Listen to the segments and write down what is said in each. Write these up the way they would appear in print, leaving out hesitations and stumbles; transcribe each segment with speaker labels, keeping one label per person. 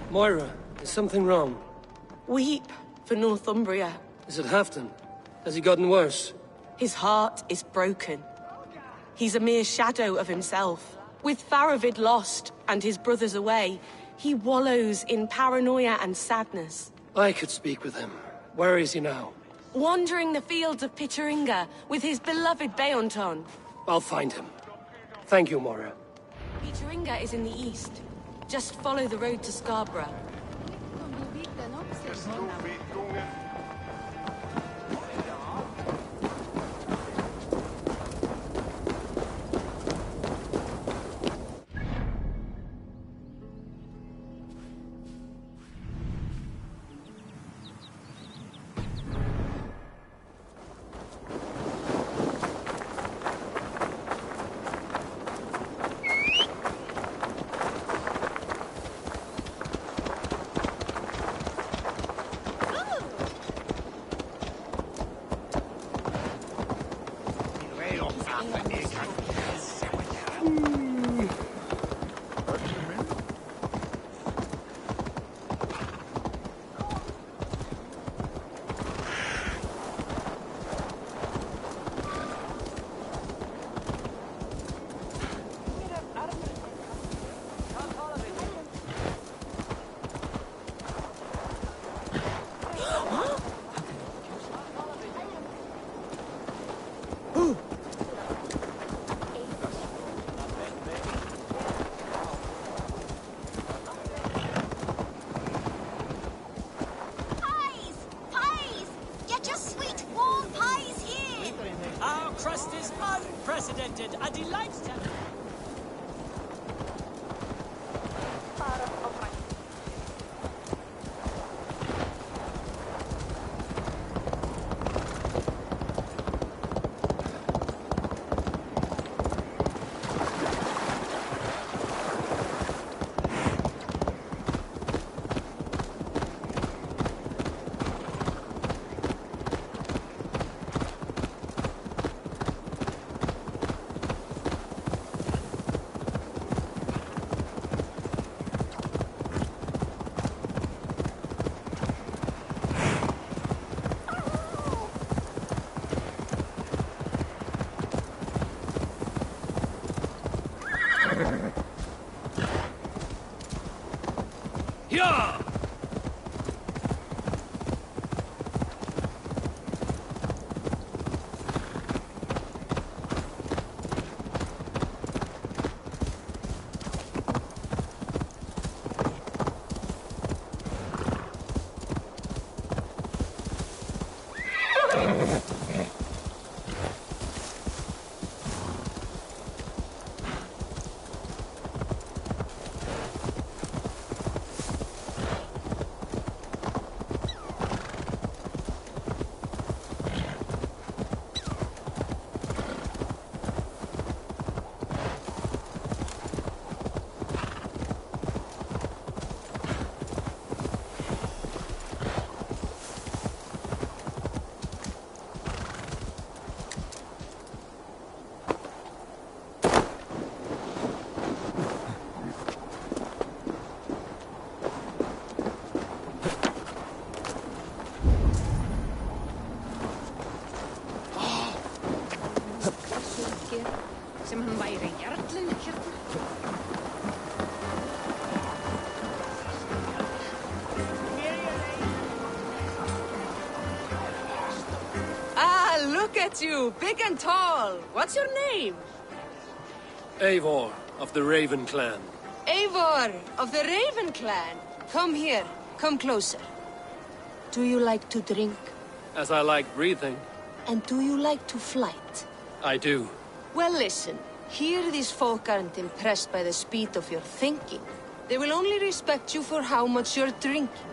Speaker 1: Moira, is something wrong?
Speaker 2: Weep for Northumbria.
Speaker 1: Is it Halfdan? Has he gotten worse?
Speaker 2: His heart is broken. He's a mere shadow of himself. With Faravid lost and his brothers away, he wallows in paranoia and sadness.
Speaker 1: I could speak with him. Where is he now?
Speaker 2: Wandering the fields of Pittaringa with his beloved Beonton.
Speaker 1: I'll find him. Thank you, Moira.
Speaker 2: Pittaringa is in the east. Just follow the road to Scarborough.
Speaker 3: A delight to...
Speaker 1: Yeah!
Speaker 2: Look at you, big and tall. What's your name?
Speaker 1: Eivor, of the Raven Clan.
Speaker 2: Eivor, of the Raven Clan. Come here, come closer. Do you like to drink?
Speaker 1: As I like breathing.
Speaker 2: And do you like to fight?
Speaker 1: I do.
Speaker 2: Well, listen. Here these folk aren't impressed by the speed of your thinking. They will only respect you for how much you're drinking.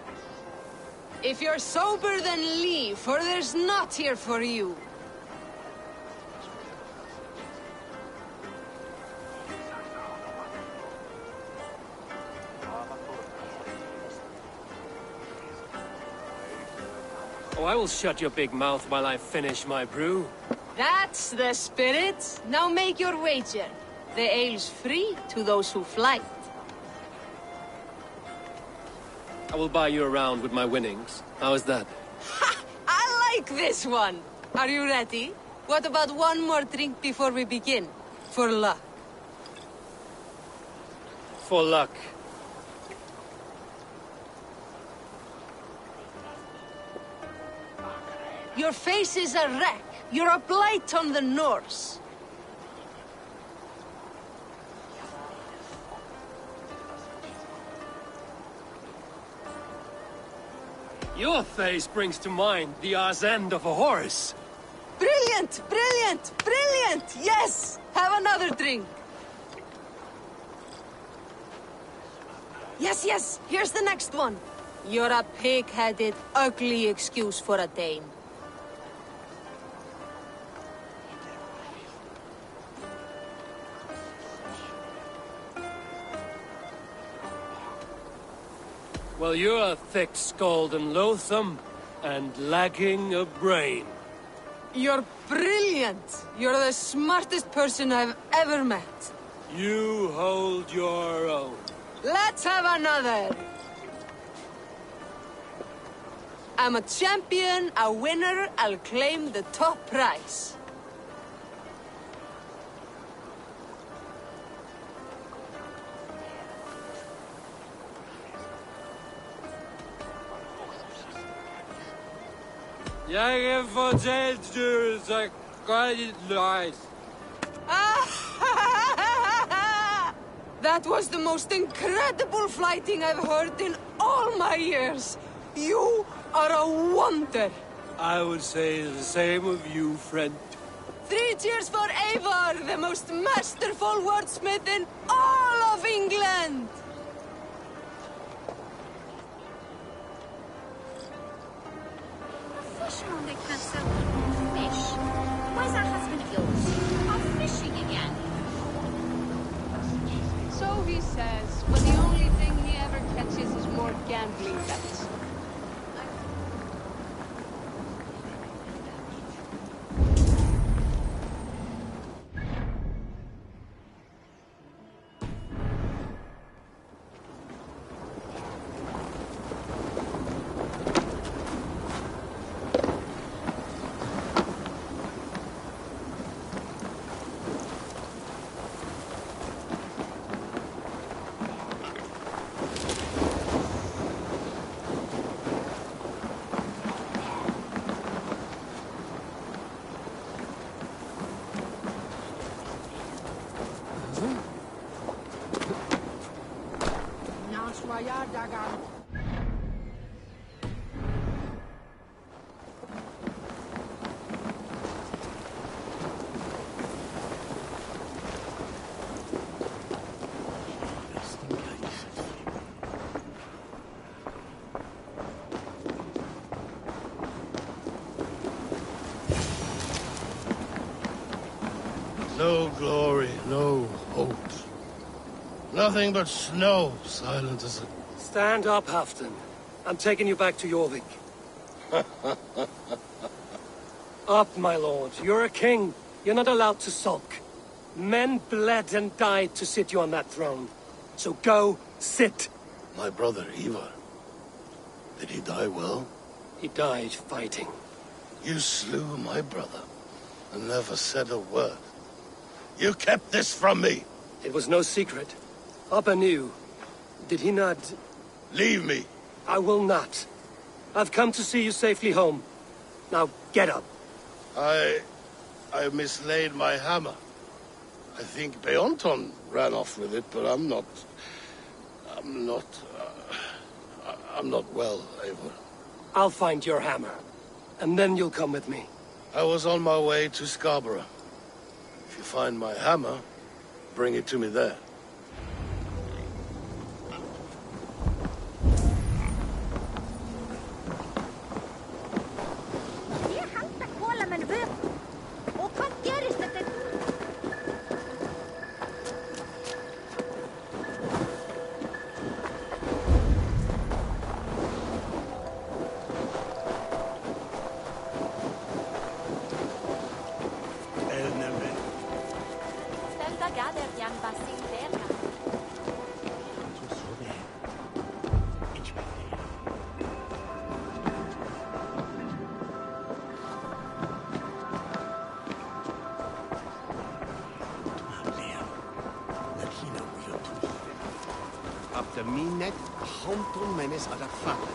Speaker 2: If you're sober, then leave, for there's naught here for you.
Speaker 1: Oh, I will shut your big mouth while I finish my brew.
Speaker 2: That's the spirit. Now make your wager. The ale's free to those who flight.
Speaker 1: I will buy you around with my winnings. How is that?
Speaker 2: Ha! I like this one! Are you ready? What about one more drink before we begin? For luck.
Speaker 1: For luck.
Speaker 2: Your face is a wreck. You're a blight on the Norse.
Speaker 1: Your face brings to mind the arse end of a horse.
Speaker 2: Brilliant! Brilliant! Brilliant! Yes! Have another drink. Yes, yes! Here's the next one. You're a pig-headed, ugly excuse for a Dane.
Speaker 1: Well, you're thick-skulled and loathsome, and lacking a brain.
Speaker 2: You're brilliant! You're the smartest person I've ever met.
Speaker 1: You hold your own.
Speaker 2: Let's have another! I'm a champion, a winner, I'll claim the top prize.
Speaker 1: Jeg fortalte du, så godt it lies.
Speaker 2: That was the most incredible fighting I've heard in all my years. You are a wonder.
Speaker 1: I would say the same of you, friend.
Speaker 2: 3 cheers for Eivor, the most masterful wordsmith in all of England.
Speaker 3: Fisherman that can't sell fish. Where's that husband of yours? Off fishing again.
Speaker 2: So he says, but the only thing he ever catches is more gambling debts.
Speaker 4: No glory, no hope. Nothing but snow, silent as a...
Speaker 1: Stand up, Halfdan. I'm taking you back to Jorvik. Up, my lord. You're a king. You're not allowed to sulk. Men bled and died to sit you on that throne. So go, sit.
Speaker 4: My brother, Ivar. Did he die well?
Speaker 1: He died fighting.
Speaker 4: You slew my brother and never said a word. You kept this from me.
Speaker 1: It was no secret. Abba knew. Did he not?
Speaker 4: Leave me.
Speaker 1: I will not. I've come to see you safely home. Now, get up.
Speaker 4: I mislaid my hammer. I think Beonton ran off with it, but I'm not well, Eivor.
Speaker 1: I'll find your hammer. And then you'll come with me.
Speaker 4: I was on my way to Scarborough. If you find my hammer, bring it to me there.
Speaker 5: After me net, a hometown menace at a father.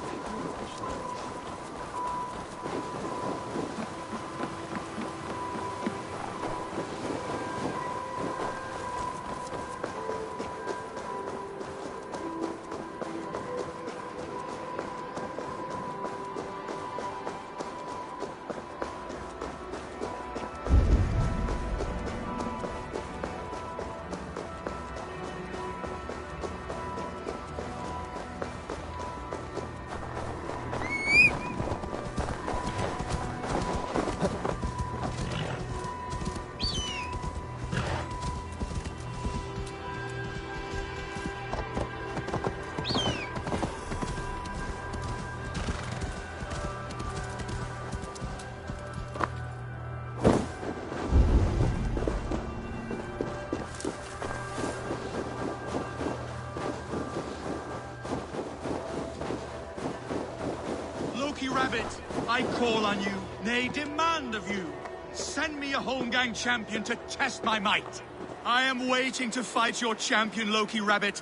Speaker 6: Loki Rabbit, I call on you, nay, demand of you. Send me a Holmgang champion to test my might. I am waiting to fight your champion, Loki Rabbit.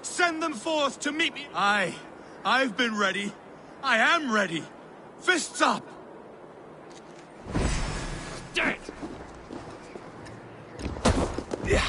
Speaker 6: Send them forth to meet me. I've been ready. I am ready. Fists up! Dead! Yeah.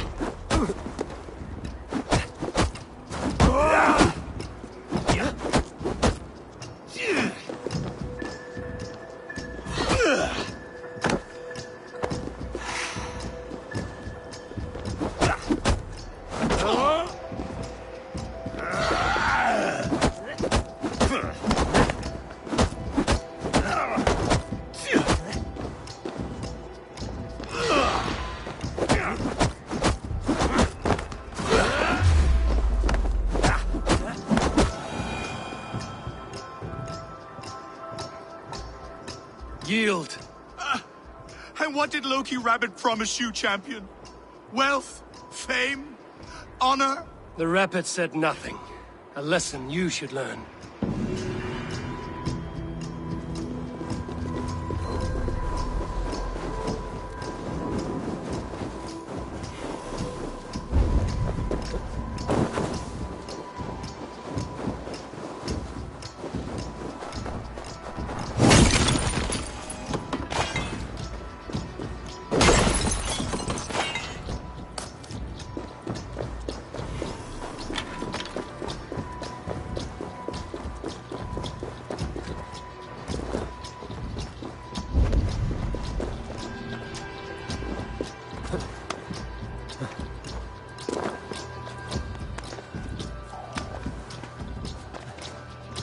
Speaker 1: Yield.
Speaker 6: And what did Loki Rabbit promise you, champion? Wealth? Fame? Honor?
Speaker 1: The Rabbit said nothing. A lesson you should learn.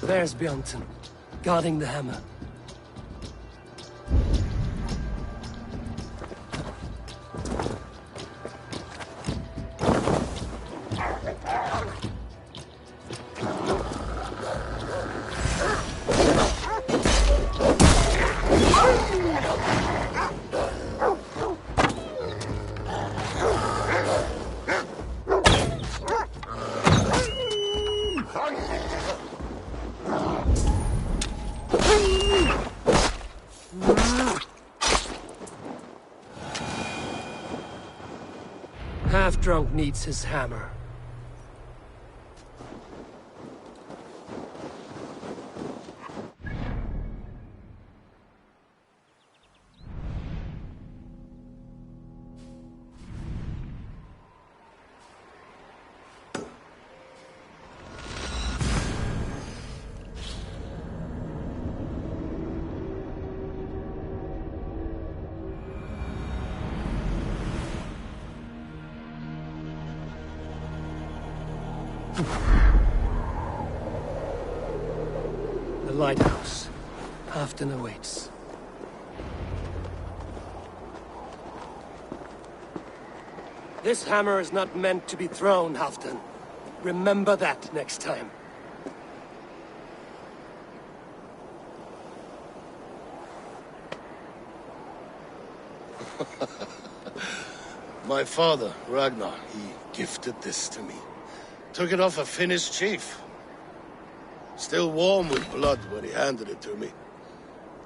Speaker 1: There's Bjornson, guarding the hammer. Half-drunk needs his hammer. The lighthouse. Halfdan awaits. This hammer is not meant to be thrown, Halfdan. Remember that next time.
Speaker 4: My father, Ragnar, he gifted this to me. Took it off a Finnish chief. Still warm with blood when he handed it to me.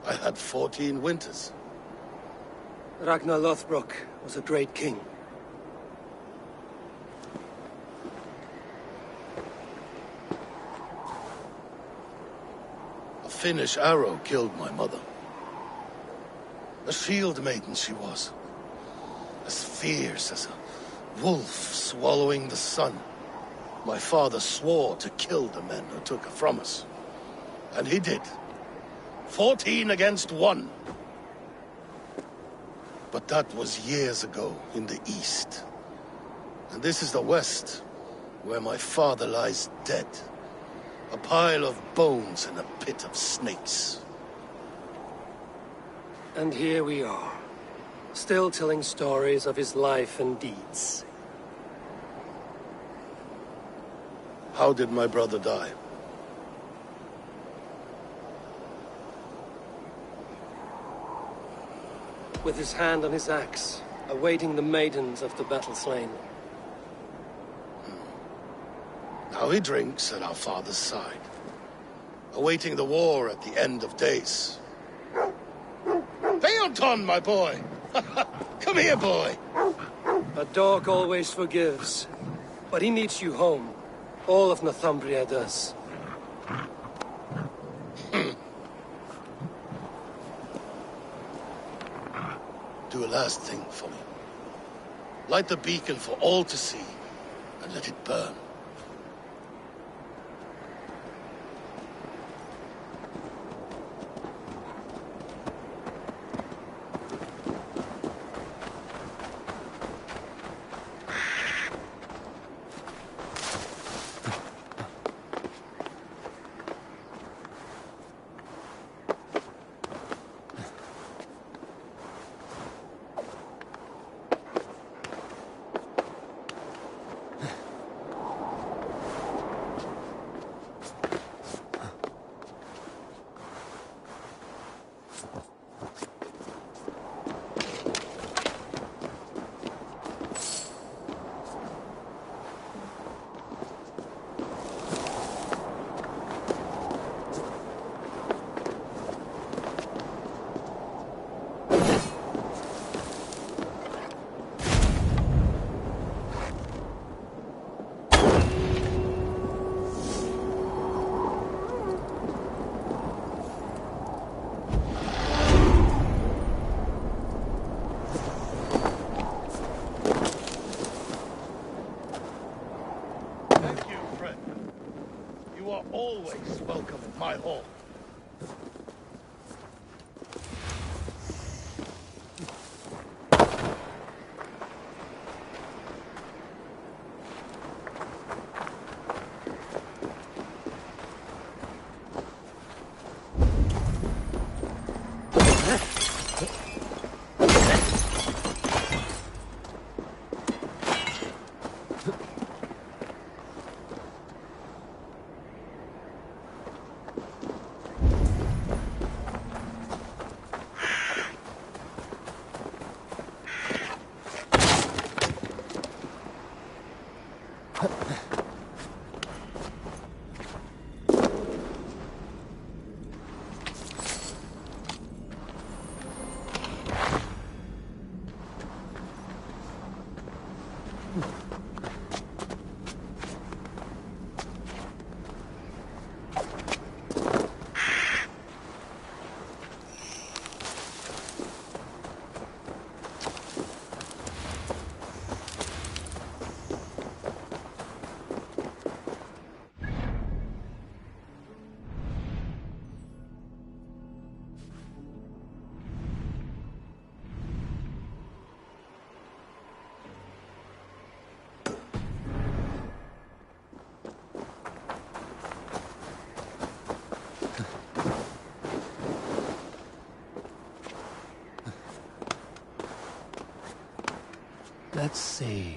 Speaker 4: I had 14 winters.
Speaker 1: Ragnar Lothbrok was a great king.
Speaker 4: Finnish arrow killed my mother. A shield maiden she was. As fierce as a wolf swallowing the sun. My father swore to kill the men who took her from us. And he did. 14 against 1. But that was years ago in the east. And this is the west, where my father lies dead. A pile of bones in a pit of snakes.
Speaker 1: And here we are, still telling stories of his life and deeds.
Speaker 4: How did my brother die?
Speaker 1: With his hand on his axe, awaiting the maidens of the battle slain.
Speaker 4: Now he drinks at our father's side, awaiting the war at the end of days. Phaeton, my boy! Come here, boy!
Speaker 1: A dog always forgives, but he needs you home. All of Northumbria does.
Speaker 4: Do a last thing for me. Light the beacon for all to see, and let it burn. Always welcome at my hall.
Speaker 5: Let's see.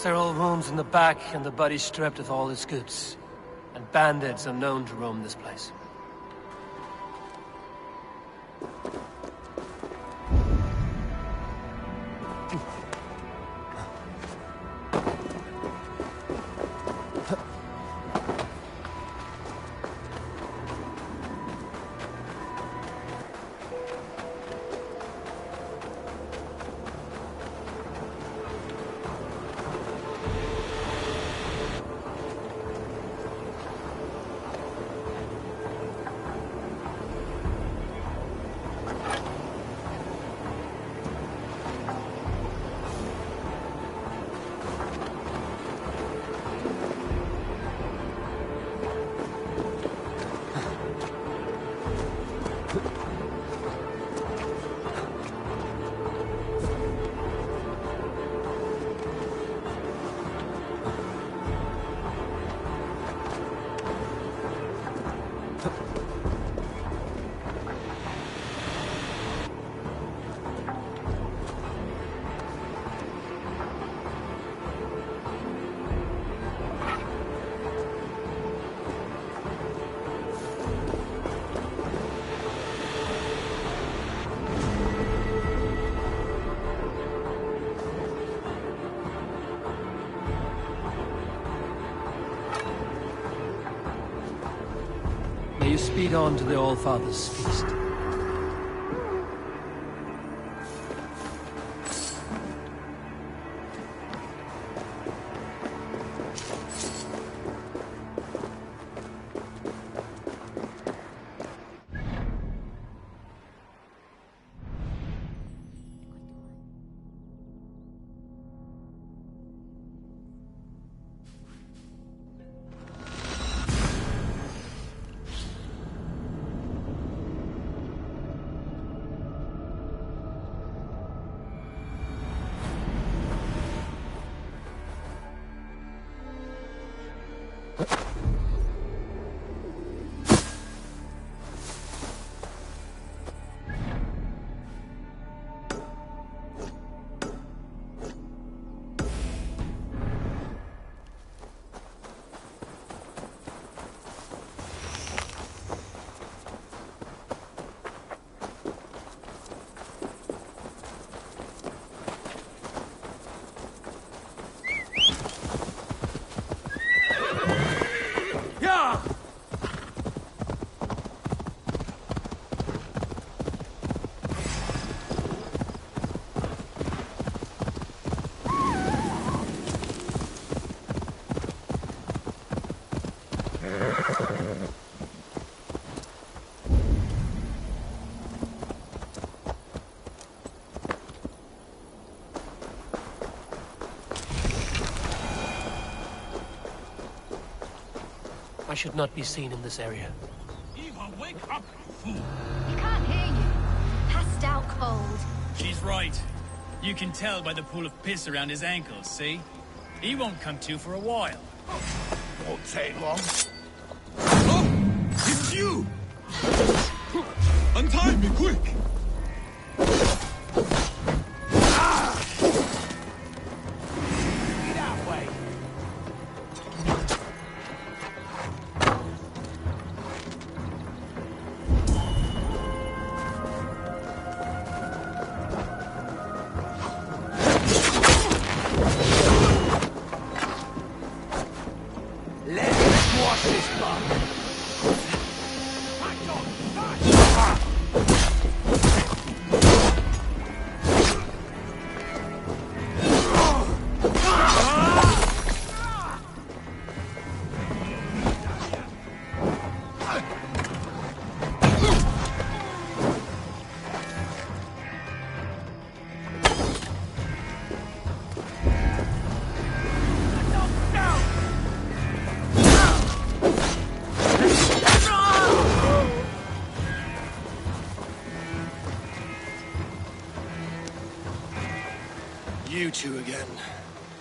Speaker 5: Several rooms in the back, and the body stripped of all his goods. And bandits are known to roam this place. May you speed on to the All-Father's feast. I should not be seen in this area.
Speaker 6: Eva, wake up, you fool!
Speaker 3: You can't hear you. Passed out cold.
Speaker 7: She's right. You can tell by the pool of piss around his ankles, see? He won't come to for a while.
Speaker 6: Won't take long. Oh! It's you! Untie me, quick! That way! Let's wash this blood!
Speaker 1: You two again.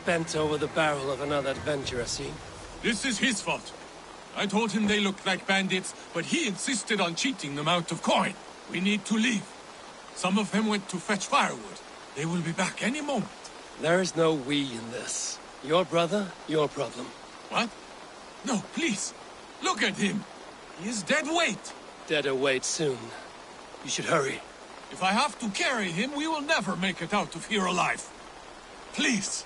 Speaker 1: Bent over the barrel of another adventure, I see.
Speaker 6: This is his fault. I told him they looked like bandits, but he insisted on cheating them out of coin. We need to leave. Some of them went to fetch firewood. They will be back any moment.
Speaker 1: There is no we in this. Your brother, your problem.
Speaker 6: What? No, please. Look at him. He is dead weight.
Speaker 1: Deader wait soon. You should hurry.
Speaker 6: If I have to carry him, we will never make it out of here alive. Please.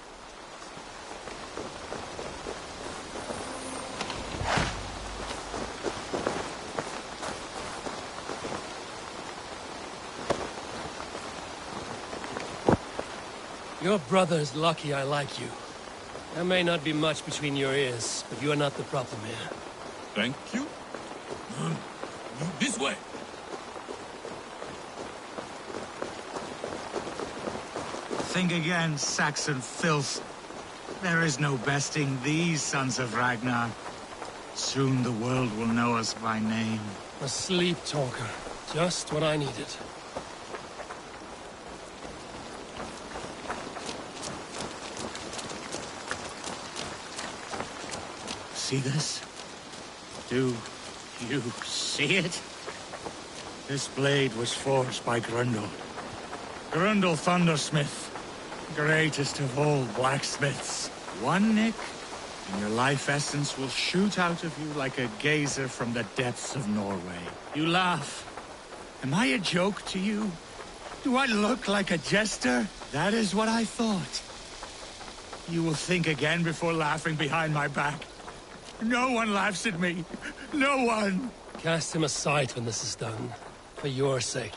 Speaker 1: Your brother is lucky I like you. There may not be much between your ears, but you are not the problem here.
Speaker 6: Thank you. This way.
Speaker 8: Think again, Saxon filth. There is no besting these sons of Ragnar. Soon the world will know us by name.
Speaker 1: A sleep talker. Just what I needed.
Speaker 8: See this? Do you see it? This blade was forged by Grundle. Grundle Thundersmith. Greatest of all blacksmiths. One nick, and your life essence will shoot out of you like a geyser from the depths of Norway. You laugh. Am I a joke to you? Do I look like a jester? That is what I thought. You will think again before laughing behind my back. No one laughs at me. No one.
Speaker 1: Cast him aside when this is done. For your sake.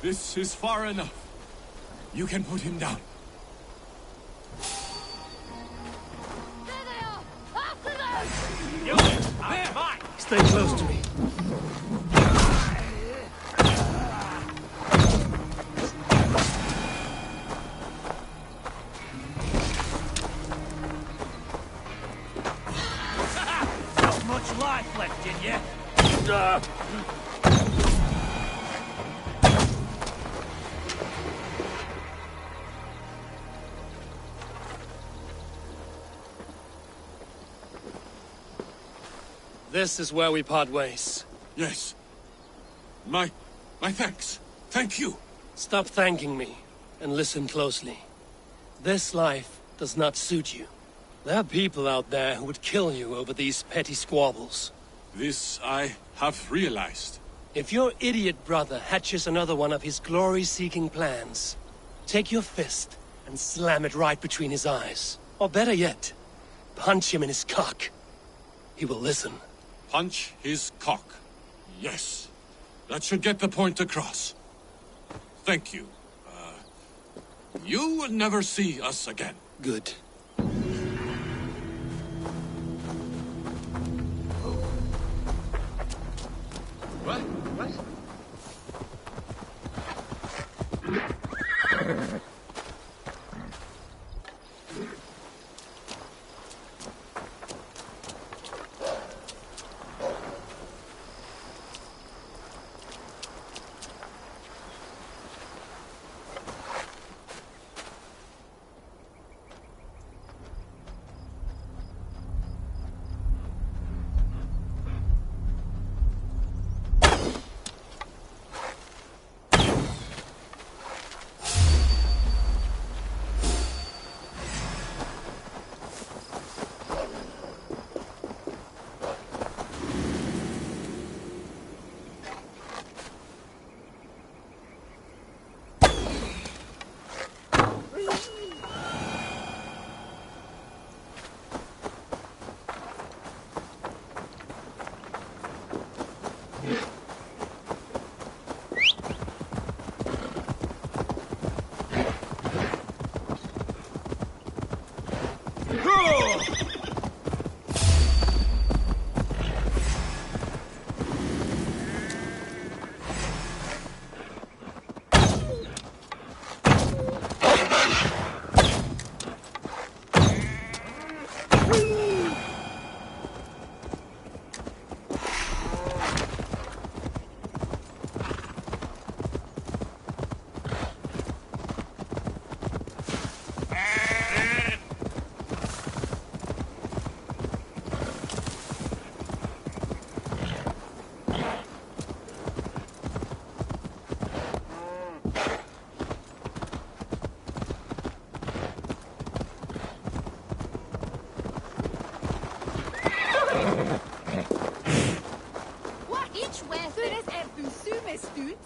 Speaker 6: This is far enough. You can put him down.
Speaker 3: There they are! After them!
Speaker 6: You there! Mine!
Speaker 1: Stay close to me.
Speaker 7: Not much life left in you.
Speaker 1: This is where we part ways.
Speaker 6: Yes. My thanks. Thank you.
Speaker 1: Stop thanking me, and listen closely. This life does not suit you. There are people out there who would kill you over these petty squabbles.
Speaker 6: This I have realized.
Speaker 1: If your idiot brother hatches another one of his glory-seeking plans, take your fist and slam it right between his eyes. Or better yet, punch him in his cock. He will listen.
Speaker 6: Punch his cock. Yes. That should get the point across. Thank you. You will never see us again.
Speaker 1: Good.
Speaker 6: What?
Speaker 2: ut.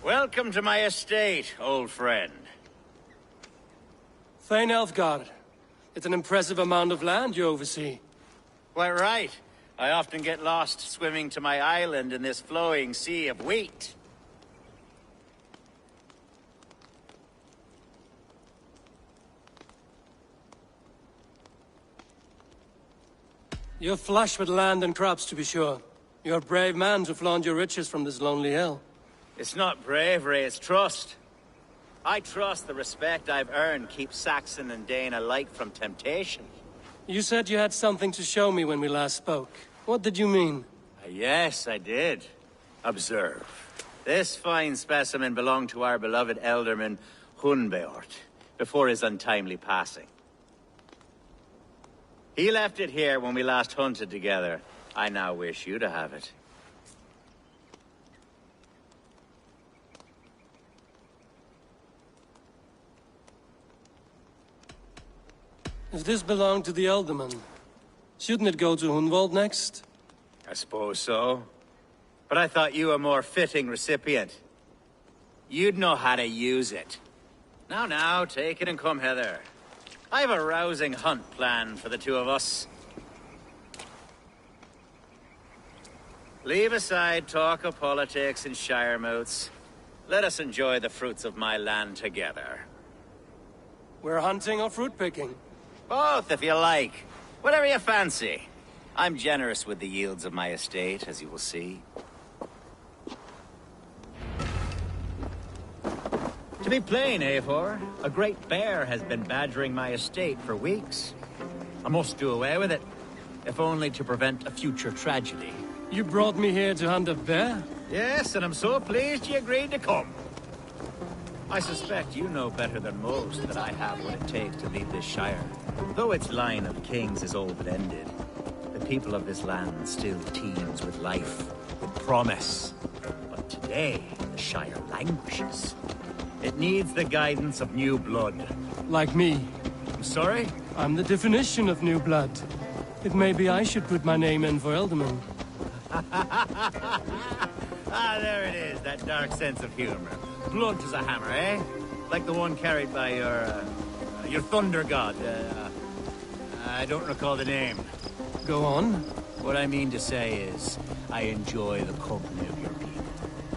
Speaker 9: Welcome to my estate, old friend.
Speaker 1: Thane Elfgard. It's an impressive amount of land you oversee.
Speaker 9: Quite right. I often get lost swimming to my island in this flowing sea of wheat.
Speaker 1: You're flush with land and crops, to be sure. You're a brave man to flaunt your riches from this lonely hill.
Speaker 9: It's not bravery, it's trust. I trust the respect I've earned keeps Saxon and Dane alike from temptation.
Speaker 1: You said you had something to show me when we last spoke. What did you mean?
Speaker 9: Yes, I did. Observe. This fine specimen belonged to our beloved elderman, Hunbeort, before his untimely passing. He left it here when we last hunted together. I now wish you to have it.
Speaker 1: If this belonged to the Elderman, shouldn't it go to Hunwald next?
Speaker 9: I suppose so. But I thought you a more fitting recipient. You'd know how to use it. Now, take it and come hither. I have a rousing hunt planned for the two of us. Leave aside talk of politics and shire moats. Let us enjoy the fruits of my land together.
Speaker 1: We're hunting or fruit picking?
Speaker 9: Both, if you like. Whatever you fancy. I'm generous with the yields of my estate, as you will see. To be plain, Eivor, a great bear has been badgering my estate for weeks. I must do away with it, if only to prevent a future tragedy.
Speaker 1: You brought me here to hunt a bear?
Speaker 9: Yes, and I'm so pleased you agreed to come. I suspect you know better than most that I have what it takes to lead this shire. Though its line of kings is old and ended, the people of this land still teems with life, with promise. But today, the shire languishes. It needs the guidance of new blood.
Speaker 1: Like me.
Speaker 9: I'm sorry?
Speaker 1: I'm the definition of new blood. If maybe I should put my name in for Elderman.
Speaker 9: Ah, there it is, that dark sense of humor. Blunt as a hammer, eh? Like the one carried by your thunder god. I don't recall the name.
Speaker 1: Go on.
Speaker 9: What I mean to say is, I enjoy the company of your people.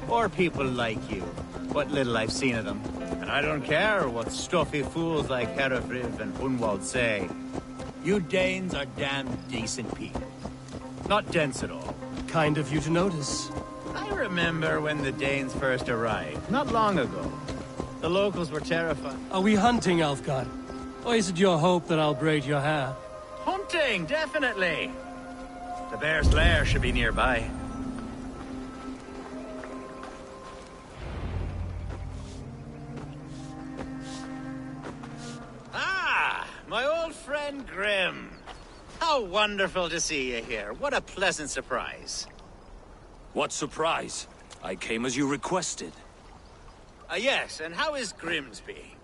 Speaker 9: Or people like you. What little I've seen of them. And I don't care what stuffy fools like Herefriv and Hunwald say. You Danes are damn decent people. Not dense at all.
Speaker 1: Kind of you to notice.
Speaker 9: I remember when the Danes first arrived, not long ago. The locals were terrified.
Speaker 1: Are we hunting, Elfgard? Or is it your hope that I'll braid your hair?
Speaker 9: Hunting, definitely. The bear's lair should be nearby. Ah, my old friend Grim. How wonderful to see you here. What a pleasant surprise.
Speaker 10: What surprise? I came as you requested.
Speaker 9: Yes, and how is Grimsby?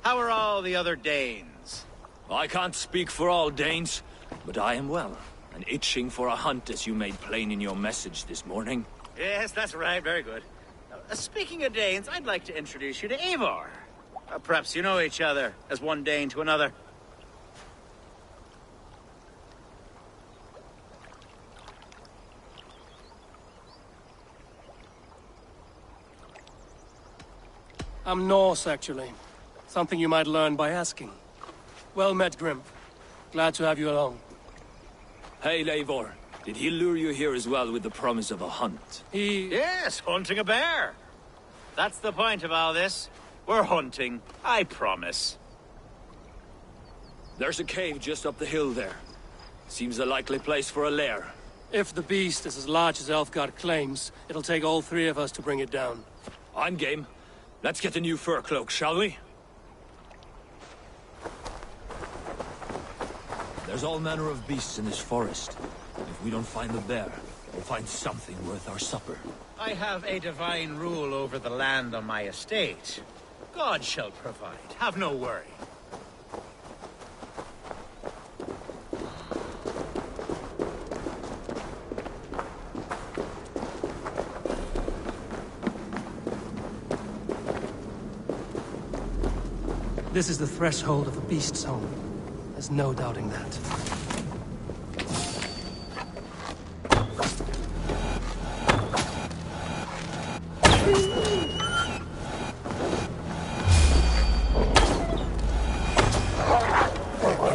Speaker 9: How are all the other Danes?
Speaker 10: I can't speak for all Danes, but I am well, and itching for a hunt as you made plain in your message this morning.
Speaker 9: Yes, that's right. Very good. Speaking of Danes, I'd like to introduce you to Eivor. Perhaps you know each other, as one Dane to another.
Speaker 1: I'm Norse, actually. Something you might learn by asking. Well met, Grim. Glad to have you along.
Speaker 10: Hey, Eivor. Did he lure you here as well with the promise of a hunt?
Speaker 9: Yes, hunting a bear. That's the point of all this. We're hunting, I promise.
Speaker 10: There's a cave just up the hill there. Seems a likely place for a lair.
Speaker 1: If the beast is as large as Elfgard claims, it'll take all three of us to bring it down.
Speaker 10: I'm game. Let's get the new fur cloak, shall we? There's all manner of beasts in this forest. If we don't find the bear, we'll find something worth our supper.
Speaker 9: I have a divine rule over the land on my estate. God shall provide. Have no worry.
Speaker 5: This is the threshold of the Beast's home. There's no doubting that.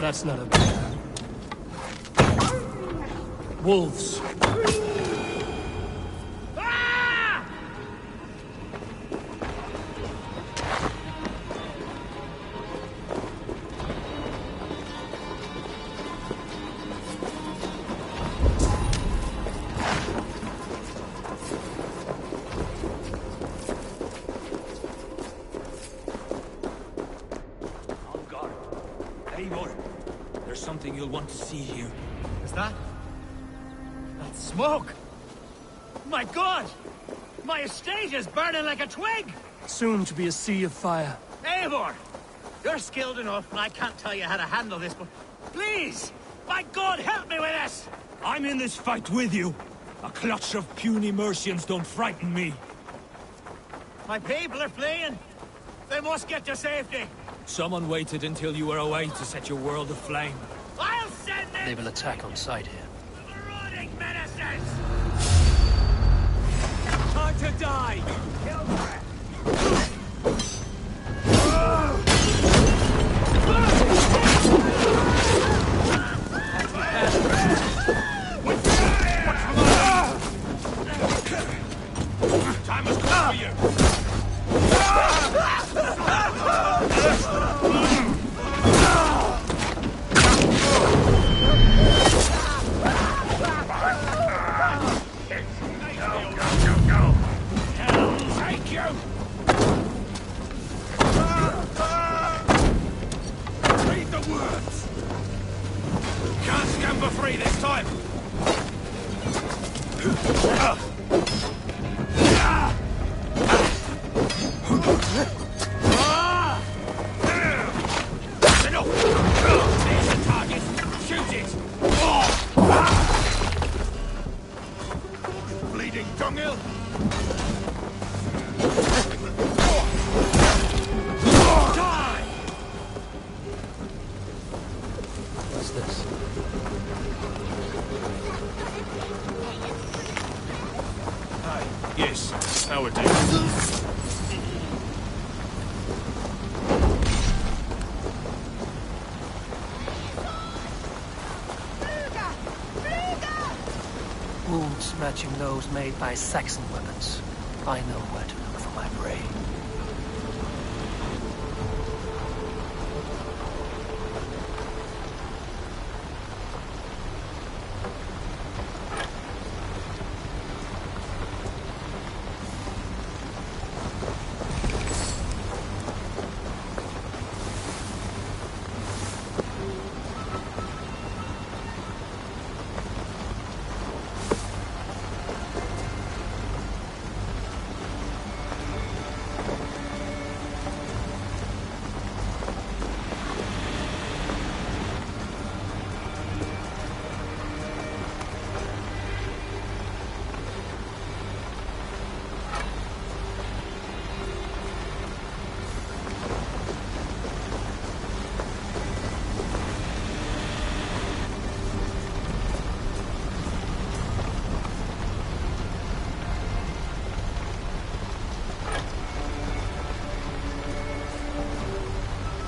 Speaker 5: That's not a bear. Wolves.
Speaker 10: There's something you'll want to see here.
Speaker 9: Is that? That's smoke! My God! My estate is burning like a twig!
Speaker 5: Soon to be a sea of fire.
Speaker 9: Eivor! You're skilled enough, and I can't tell you how to handle this, but please! My God, help me with this!
Speaker 10: I'm in this fight with you. A clutch of puny Mercians don't frighten me.
Speaker 9: My people are fleeing! They must get to safety!
Speaker 10: Someone waited until you were away to set your world aflame.
Speaker 9: I'll send them!
Speaker 5: They will attack on sight here.
Speaker 9: Marauding menaces!
Speaker 10: Time to die!
Speaker 9: Kill for it!
Speaker 6: Time has come for you! Read the words! Can't scamper free this time! There's the target! Shoot it! Bleeding dunghill! Die!
Speaker 5: What's this?
Speaker 6: Yes, how it is.
Speaker 5: Wounds matching those made by Saxon weapons. I know where to look for my prey.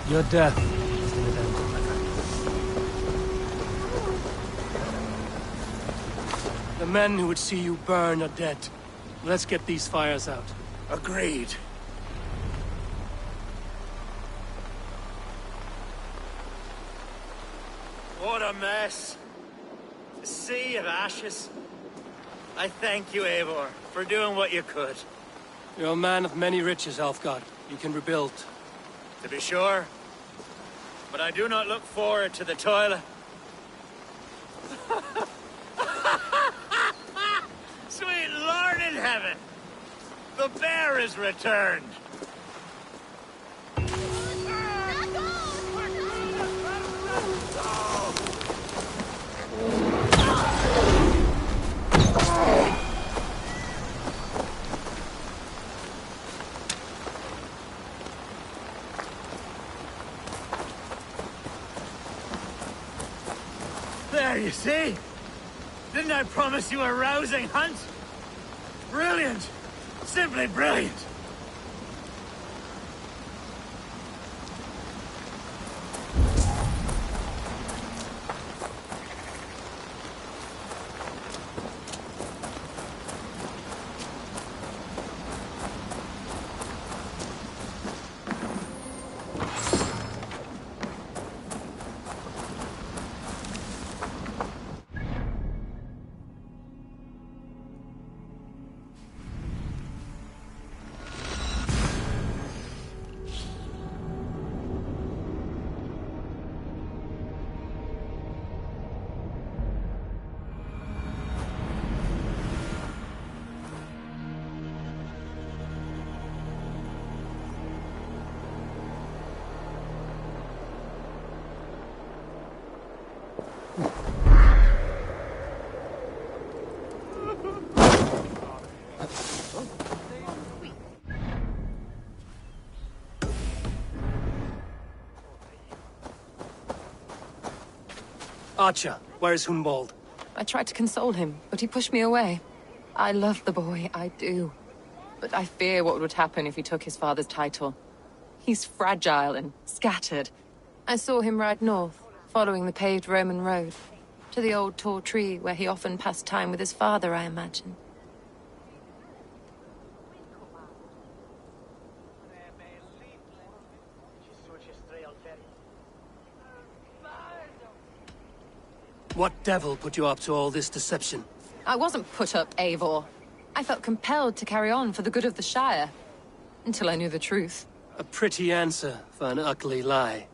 Speaker 5: Your death is an event, my friend. The men who would see you burn are dead. Let's get these fires out.
Speaker 6: Agreed.
Speaker 9: What a mess! A sea of ashes. I thank you, Eivor, for doing what you could.
Speaker 5: You're a man of many riches, Alfgard. You can rebuild.
Speaker 9: To be sure. But I do not look forward to the toil. Sweet Lord in heaven! The bear is returned! There, you see? Didn't I promise you a rousing hunt? Brilliant! Simply brilliant!
Speaker 1: Archer, where is Hunwald?
Speaker 2: I tried to console him, but he pushed me away. I love the boy, I do. But I fear what would happen if he took his father's title. He's fragile and scattered. I saw him ride north, following the paved Roman road. To the old tall tree where he often passed time with his father, I imagine.
Speaker 1: What devil put you up to all this deception?
Speaker 2: I wasn't put up, Eivor. I felt compelled to carry on for the good of the Shire. Until I knew the truth.
Speaker 1: A pretty answer for an ugly lie.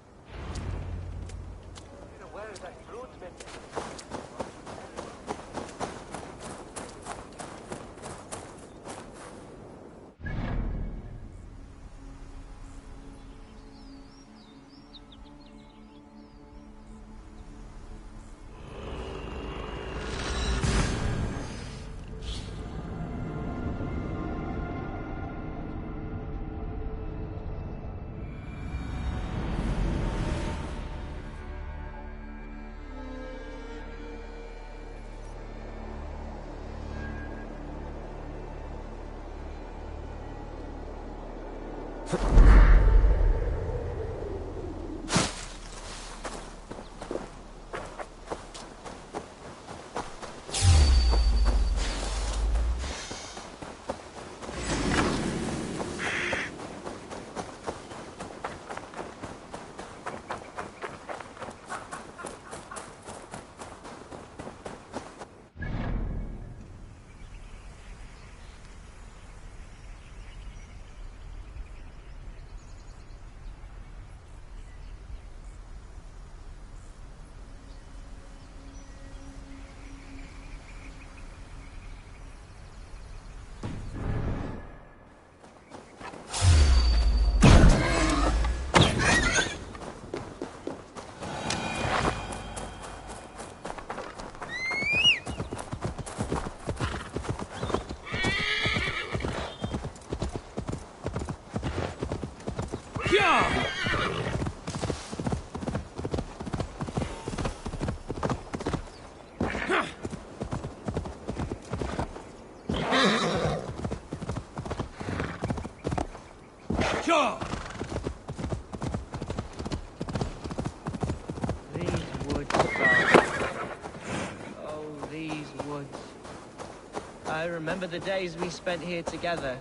Speaker 11: I remember the days we spent here together.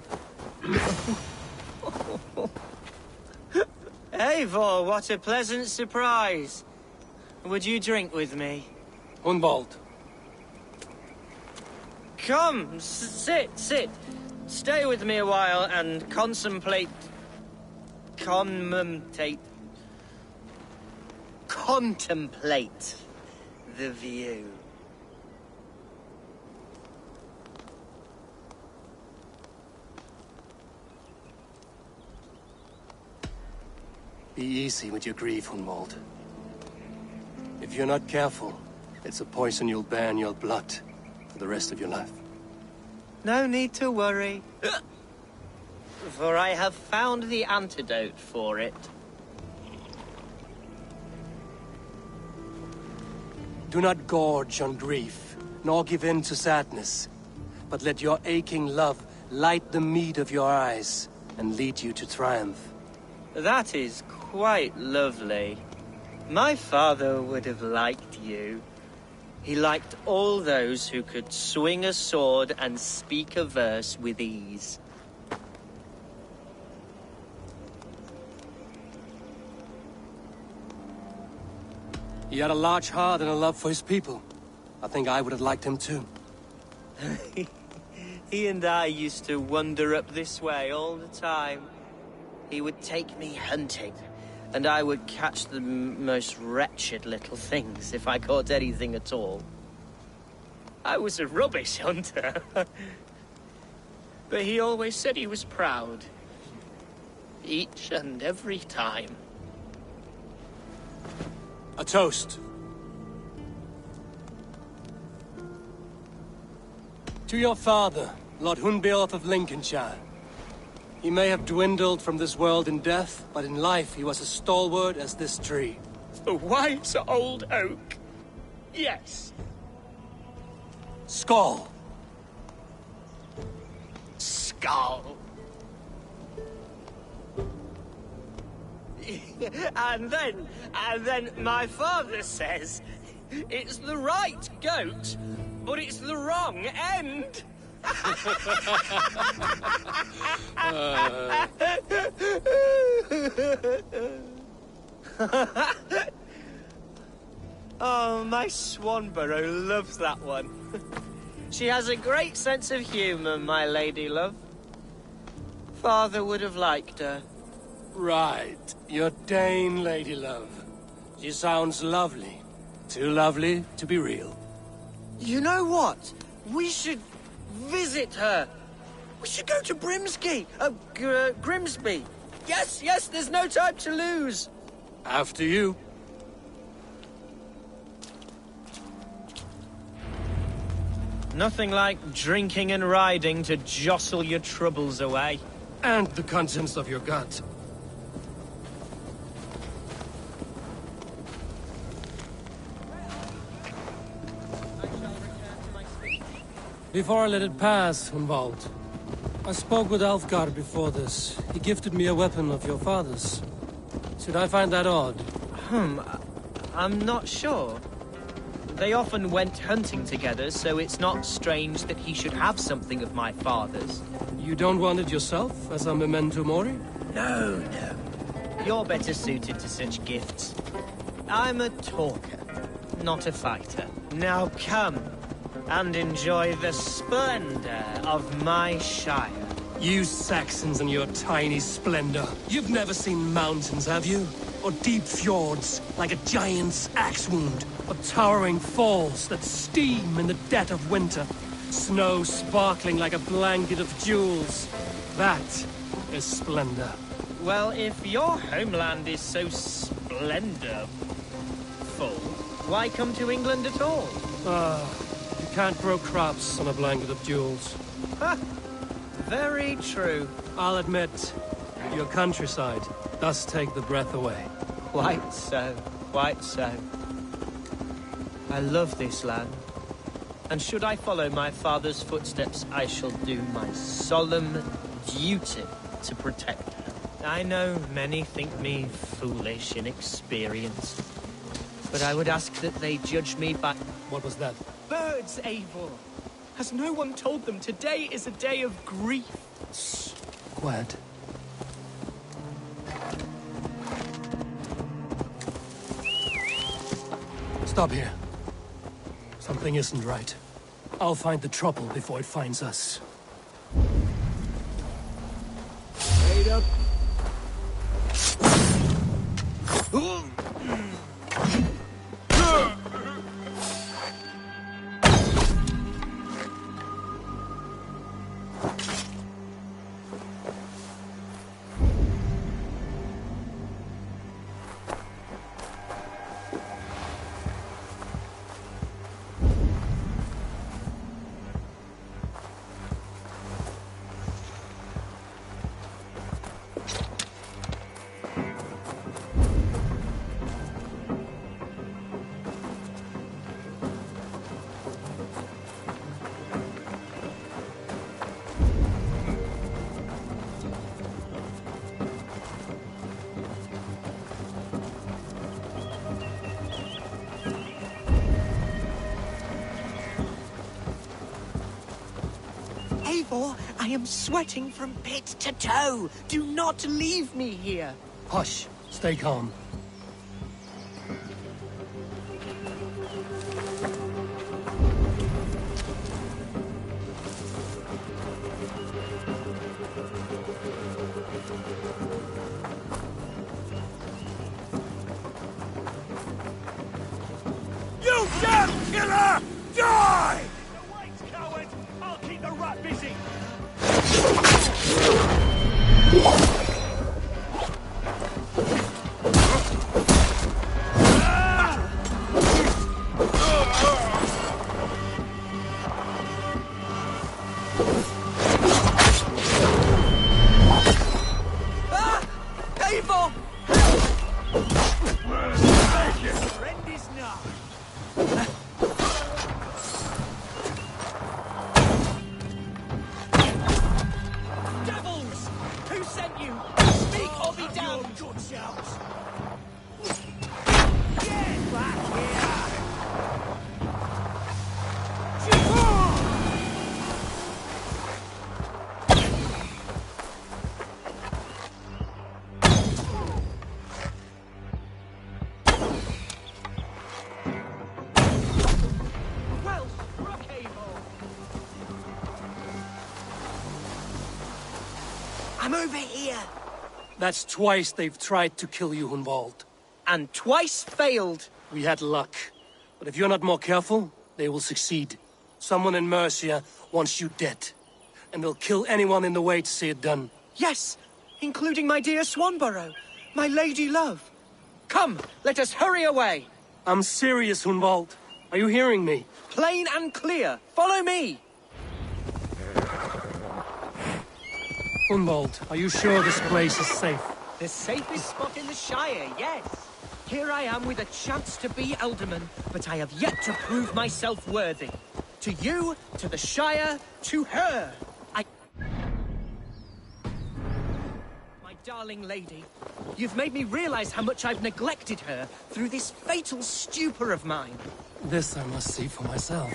Speaker 11: Eivor, what a pleasant surprise. Would you drink with me?
Speaker 1: Hunwald.
Speaker 11: Come, sit. Stay with me a while and contemplate the view.
Speaker 1: Be easy with your grief, Hunwald. If you're not careful, it's a poison you'll bear in your blood for the rest of your life.
Speaker 11: No need to worry. For I have found the antidote for it.
Speaker 1: Do not gorge on grief, nor give in to sadness, but let your aching love light the mead of your eyes and lead you to triumph.
Speaker 11: That is quite lovely. My father would have liked you. He liked all those who could swing a sword and speak a verse with ease.
Speaker 1: He had a large heart and a love for his people. I think I would have liked him too.
Speaker 11: He and I used to wander up this way all the time. He would take me hunting, and I would catch the most wretched little things if I caught anything at all. I was a rubbish hunter. But he always said he was proud. Each and every time.
Speaker 1: A toast. To your father, Lord Hunbeorth of Lincolnshire. He may have dwindled from this world in death, but in life he was as stalwart as this tree.
Speaker 11: The white old oak. Yes.
Speaker 1: Skull.
Speaker 11: Skull. And then my father says, it's the right goat, but it's the wrong end. Oh, my Swanborough loves that one. She has a great sense of humor, my lady love. Father would have liked her.
Speaker 1: Right. Your Dane lady love. She sounds lovely. Too lovely to be real.
Speaker 11: You know what? We should visit her. We should go to Grimsby. Grimsby. Yes, there's no time to lose.
Speaker 1: After you.
Speaker 11: Nothing like drinking and riding to jostle your troubles away.
Speaker 1: And the contents of your gut. Before I let it pass, Hunwald, I spoke with Alfgar before this. He gifted me a weapon of your father's. Should I find that odd?
Speaker 11: I'm not sure. They often went hunting together, so it's not strange that he should have something of my father's.
Speaker 1: You don't want it yourself, as a memento mori?
Speaker 11: No. You're better suited to such gifts. I'm a talker, not a fighter. Now come and enjoy the splendor of my shire.
Speaker 1: You Saxons and your tiny splendor. You've never seen mountains, have you? Or deep fjords, like a giant's axe wound. Or towering falls that steam in the dead of winter. Snow sparkling like a blanket of jewels. That is splendor.
Speaker 11: Well, if your homeland is so splendorful, why come to England at all?
Speaker 1: You can't grow crops on a blanket of jewels.
Speaker 11: Ha! Very true.
Speaker 1: I'll admit, your countryside does take the breath away.
Speaker 11: Quite so, quite so. I love this land. And should I follow my father's footsteps, I shall do my solemn duty to protect her. I know many think me foolish, inexperienced. But I would ask that they judge me by...
Speaker 1: What was that?
Speaker 11: Birds, Eivor! Has no one told them today is a day of grief?
Speaker 1: Shh. Quiet. Stop here. Something isn't right. I'll find the trouble before it finds us. Wait up.
Speaker 11: Eivor, I am sweating from pit to toe. Do not leave me here.
Speaker 1: Hush. Stay calm.
Speaker 6: You damn killer! Die! Wait, coward! I'll keep the rat busy!
Speaker 11: Eivor!
Speaker 6: Friend is not.
Speaker 11: Devils! Who sent you? Speak or be damned!
Speaker 6: Good shout! Get back here!
Speaker 11: Well struck, Eivor! I'm over here!
Speaker 1: That's twice they've tried to kill you, Hunwald.
Speaker 11: And twice failed.
Speaker 1: We had luck. But if you're not more careful, they will succeed. Someone in Mercia wants you dead. And they'll kill anyone in the way to see it done.
Speaker 11: Yes, including my dear Swanborough, my lady love. Come, let us hurry away.
Speaker 1: I'm serious, Hunwald. Are you hearing me?
Speaker 11: Plain and clear. Follow me.
Speaker 1: Hunwald, are you sure this place is safe?
Speaker 11: The safest spot in the Shire, yes. Here I am with a chance to be Elderman, but I have yet to prove myself worthy. To you, to the Shire, to her. My darling lady, you've made me realize how much I've neglected her through this fatal stupor of mine.
Speaker 1: This I must see for myself.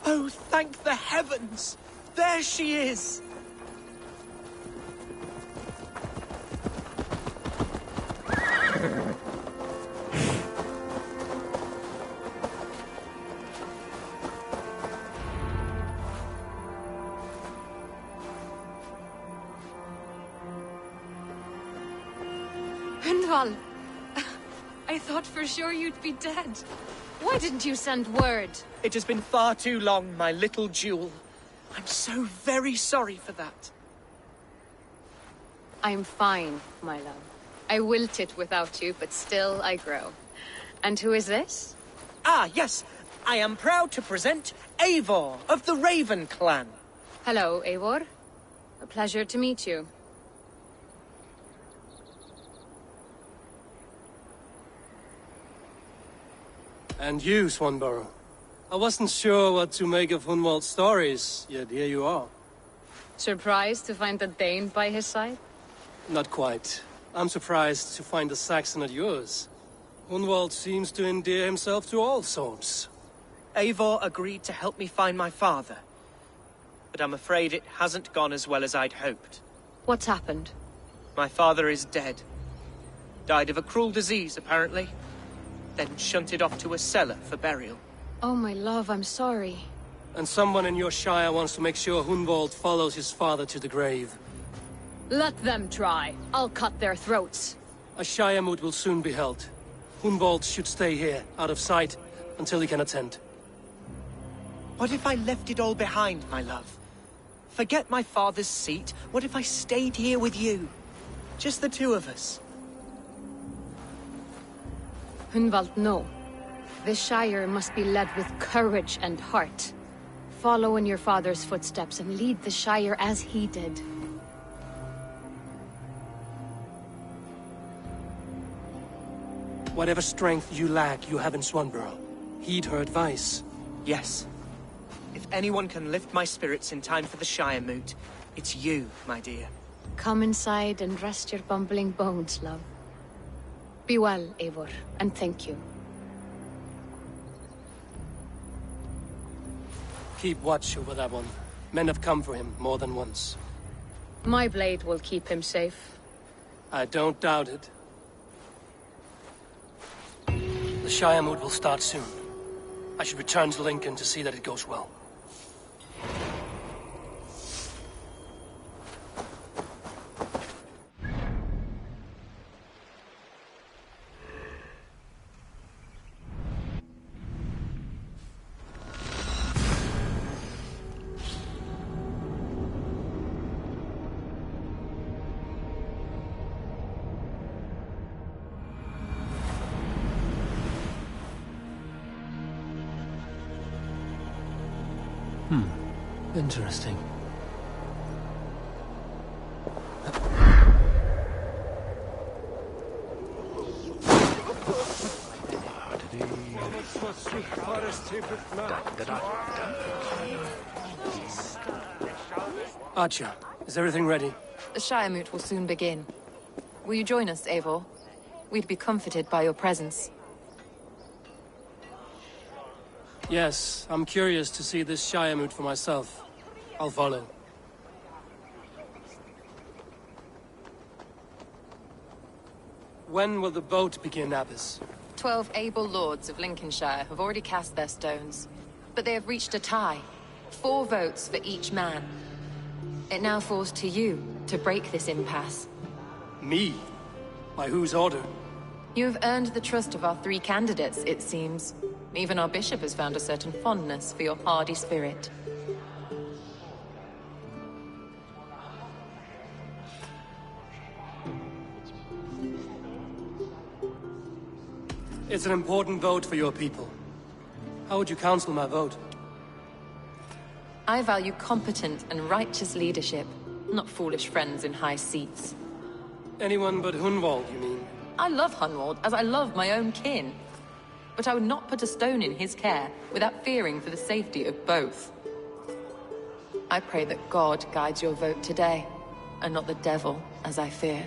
Speaker 11: Oh, thank the heavens! There she is!
Speaker 2: Hunwald! I thought for sure you'd be dead. Why didn't you send word?
Speaker 11: It has been far too long, my little jewel. I'm so very sorry for that.
Speaker 2: I'm fine, my love. I wilted without you, but still I grow. And who is this?
Speaker 11: Ah, yes. I am proud to present Eivor of the Raven Clan.
Speaker 2: Hello, Eivor. A pleasure to meet you.
Speaker 1: And you, Swanborough. I wasn't sure what to make of Hunwald's stories, yet here you are.
Speaker 2: Surprised to find a Dane by his side?
Speaker 1: Not quite. I'm surprised to find a Saxon at yours. Hunwald seems to endear himself to all sorts.
Speaker 11: Eivor agreed to help me find my father. But I'm afraid it hasn't gone as well as I'd hoped.
Speaker 2: What's happened?
Speaker 11: My father is dead. Died of a cruel disease, apparently. Then shunted off to a cellar for burial.
Speaker 2: Oh, my love, I'm sorry.
Speaker 1: And someone in your shire wants to make sure Hunwald follows his father to the grave.
Speaker 2: Let them try. I'll cut their throats.
Speaker 1: A shire moot will soon be held. Hunwald should stay here, out of sight, until he can attend.
Speaker 11: What if I left it all behind, my love? Forget my father's seat. What if I stayed here with you? Just the two of us.
Speaker 2: Hunwald, no. This Shire must be led with courage and heart. Follow in your father's footsteps and lead the Shire as he did.
Speaker 1: Whatever strength you lack, you have in Swanborough. Heed her advice.
Speaker 11: Yes. If anyone can lift my spirits in time for the Shire moot, it's you, my dear.
Speaker 2: Come inside and rest your bumbling bones, love. Be well, Eivor, and thank you.
Speaker 1: Keep watch over that one. Men have come for him more than once.
Speaker 2: My blade will keep him safe.
Speaker 1: I don't doubt it. The Shire moot will start soon. I should return to Lincoln to see that it goes well.
Speaker 5: Interesting.
Speaker 1: Archer, is everything ready?
Speaker 12: The Shire moot will soon begin. Will you join us, Eivor? We'd be comforted by your presence.
Speaker 1: Yes, I'm curious to see this Shire moot for myself. I'll follow. When will the vote begin, Abbess?
Speaker 12: 12 able lords of Lincolnshire have already cast their stones, but they have reached a tie. 4 votes for each man. It now falls to you to break this impasse.
Speaker 1: Me? By whose order?
Speaker 12: You have earned the trust of our 3 candidates, it seems. Even our bishop has found a certain fondness for your hardy spirit.
Speaker 1: It's an important vote for your people. How would you counsel my vote?
Speaker 12: I value competent and righteous leadership, not foolish friends in high seats.
Speaker 1: Anyone but Hunwald, you mean?
Speaker 12: I love Hunwald as I love my own kin. But I would not put a stone in his care without fearing for the safety of both. I pray that God guides your vote today, and not the devil, as I fear.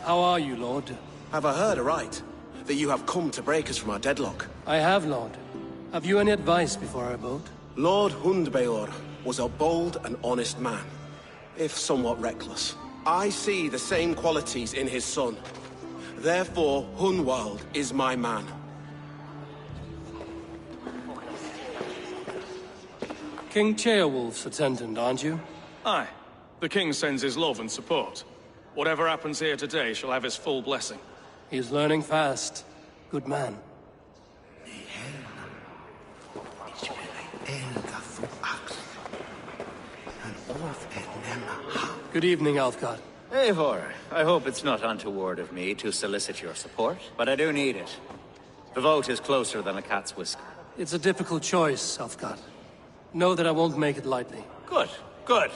Speaker 1: How are you, Lord?
Speaker 13: Have I heard aright? That you have come to break us from our deadlock?
Speaker 1: I have, Lord. Have you any advice before our vote?
Speaker 13: Lord Hundbeor was a bold and honest man, if somewhat reckless. I see the same qualities in his son. Therefore, Hunwald is my man.
Speaker 1: King Ceolwulf's attendant, aren't you?
Speaker 14: Aye. The king sends his love and support. Whatever happens here today shall have his full blessing.
Speaker 1: He's learning fast. Good man. Good evening, Alfgard.
Speaker 9: Eivor, I hope it's not untoward of me to solicit your support, but I do need it. The vote is closer than a cat's whisker.
Speaker 1: It's a difficult choice, Alfgard. Know that I won't make it lightly.
Speaker 9: Good, good.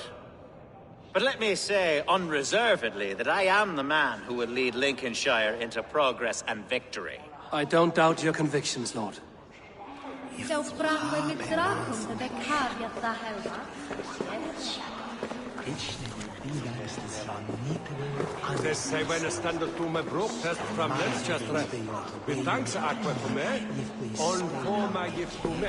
Speaker 9: But let me say unreservedly that I am the man who will lead Lincolnshire into progress and victory.
Speaker 1: I don't doubt your convictions, Lord.
Speaker 15: This say when a standard to my broke test from Manchester. With thanks Aqua for me. On for my gift to me.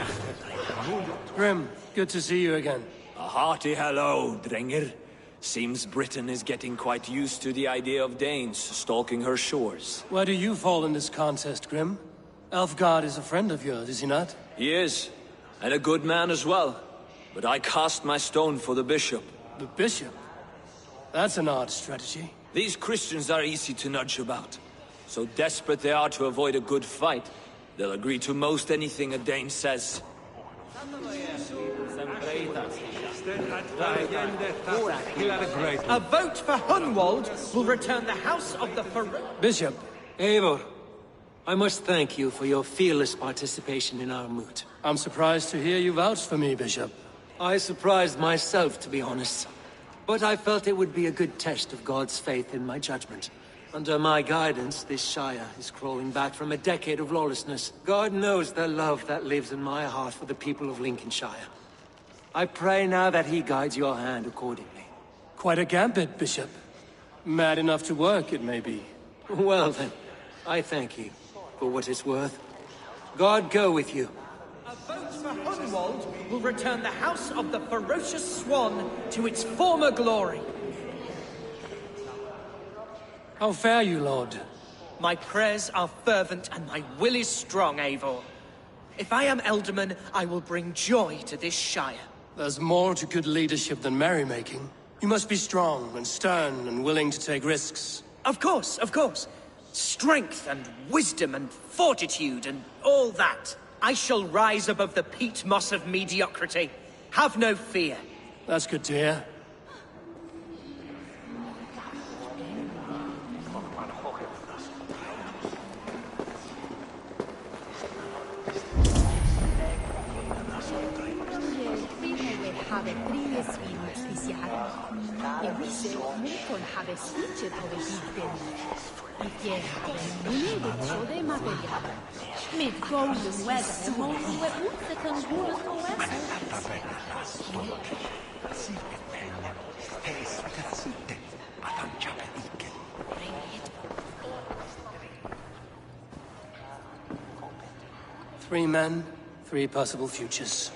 Speaker 1: Grim, good to see you again.
Speaker 10: A hearty hello, Drenger. Seems Britain is getting quite used to the idea of Danes stalking her shores.
Speaker 1: Where do you fall in this contest, Grim? Elfgard is a friend of yours, is he not?
Speaker 10: He is, and a good man as well. But I cast my stone for the bishop.
Speaker 1: The bishop? That's an odd strategy.
Speaker 10: These Christians are easy to nudge about. So desperate they are to avoid a good fight, they'll agree to most anything a Dane says.
Speaker 16: A vote for Hunwald will return the House of the
Speaker 1: Bishop.
Speaker 5: Eivor, I must thank you for your fearless participation in our moot.
Speaker 1: I'm surprised to hear you vouch for me, Bishop.
Speaker 5: I surprised myself, to be honest. But I felt it would be a good test of God's faith in my judgment. Under my guidance, this Shire is crawling back from a decade of lawlessness. God knows the love that lives in my heart for the people of Lincolnshire. I pray now that he guides your hand accordingly.
Speaker 1: Quite a gambit, Bishop. Mad enough to work, it may be.
Speaker 5: Well then, I thank you for what it's worth. God go with you.
Speaker 16: A vote for Hunwald will return the House of the Ferocious Swan to its former glory.
Speaker 1: How fare you, Lord?
Speaker 16: My prayers are fervent and my will is strong, Eivor. If I am Elderman, I will bring joy to this Shire.
Speaker 1: There's more to good leadership than merrymaking. You must be strong and stern and willing to take risks.
Speaker 16: Of course, of course. Strength and wisdom and fortitude and all that. I shall rise above the peat moss of mediocrity. Have no fear.
Speaker 1: That's good to hear.
Speaker 3: Med golden weather, många utsättande våra
Speaker 1: Three men, three possible futures.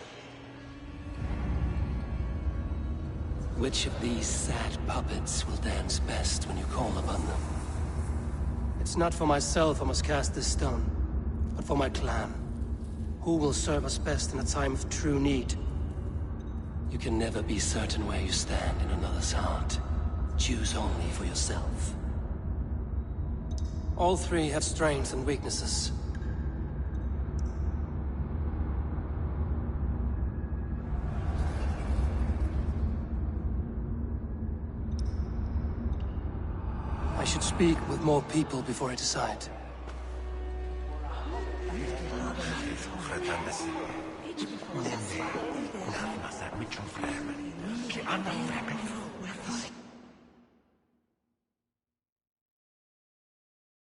Speaker 1: Which of these sad puppets will dance best when you call upon them? It's not for myself I must cast this stone, but for my clan. Who will serve us best in a time of true need? You can never be certain where you stand in another's heart. Choose only for yourself. All three have strengths and weaknesses. I should speak with more people before I decide.